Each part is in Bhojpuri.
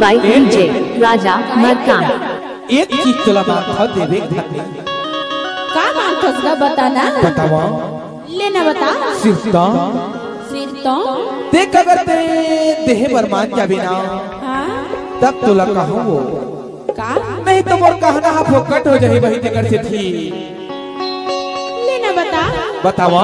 by DJ Raja Markan। एक चीज तोला बात था देवे खातिर का बात था बताना बतावा लेना बता सिरता सिर तो देख अगर तेरे देह बरमान जाबे ना हां तब तोला कहूं वो का नहीं तो मोर कहना हा फोकट हो जाही वही तेकर से थी लेना बता बतावा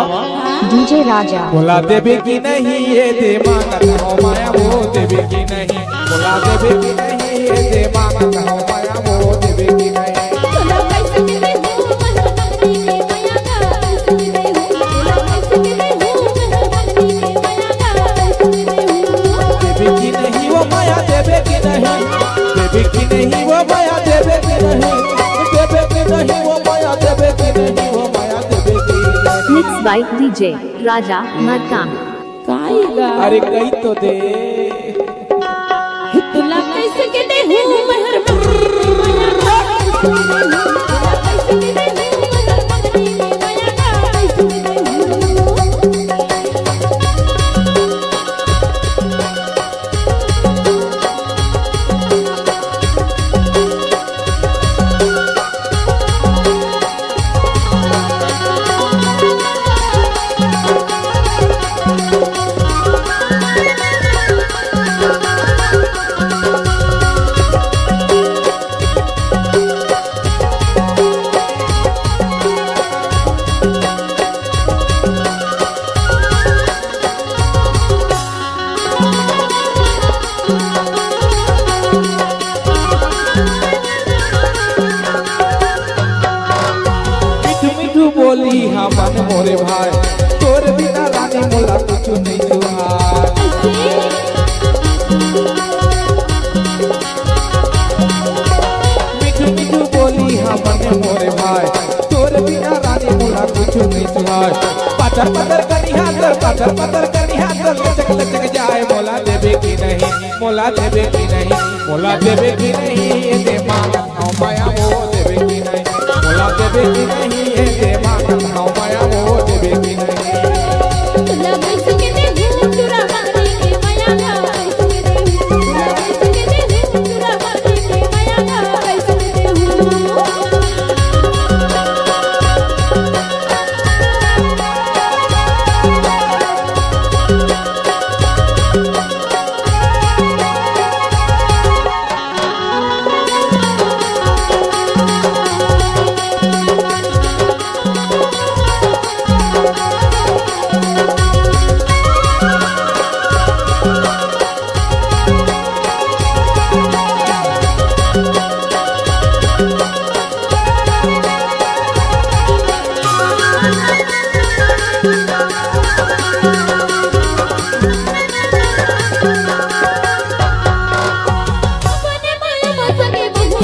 DJ Raja बोला देवे की नहीं ये दे मां का हो माया वो देवे की नहीं बोला देवे की नहीं ये दे मां का हो माया वो देवे की नहीं तोला कैसे के दे हूं मनमती के माया का कैसे दे हूं तोला कैसे के दे हूं मनमती के माया का कैसे दे हूं देवे की नहीं वो माया देवे की नहीं देवे की नहीं वो माया देवे की नहीं देवे की नहीं वो माया देवे की नहीं वो माया देवे की नहीं। Mixed by DJ Raja Markan। काईगा अरे कही तो दे तोला कैसे के दे हूं मनमती के माया का कैसे दे हूं तोला कैसे के दे हूं मनमती के माया का कैसे दे हूं बोली हाँ मन मोरे भाई तोर बिना रानी मोला कुछ नहीं सुहार मिठू मिठू बोली हाँ मन मोरे भाई तोर बिना रानी मोला कुछ नहीं सुहार पत्थर पत्थर कनी हाथ लचक लचक जाए मोला देवे की नहीं मोला देवे की नहीं मोला देवे की नहीं ये दे मां का माया वो देवे की नहीं मोला देवे की नहीं ये दे मां का माया वो देवे की नहीं तोला कैसे के दे हूं तुरा माने के माया का कैसे दे हूं तोला कैसे के दे हूं तुरा माने के माया का कैसे दे हूं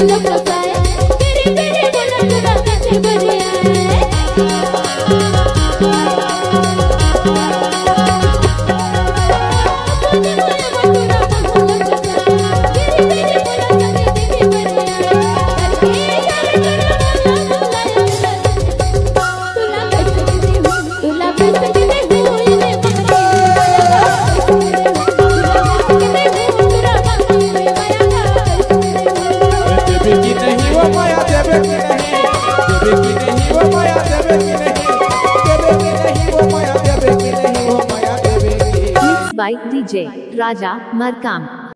लोग रसाए तेरे तेरे बोला तेरा कैसे बजे by DJ Raja Markan।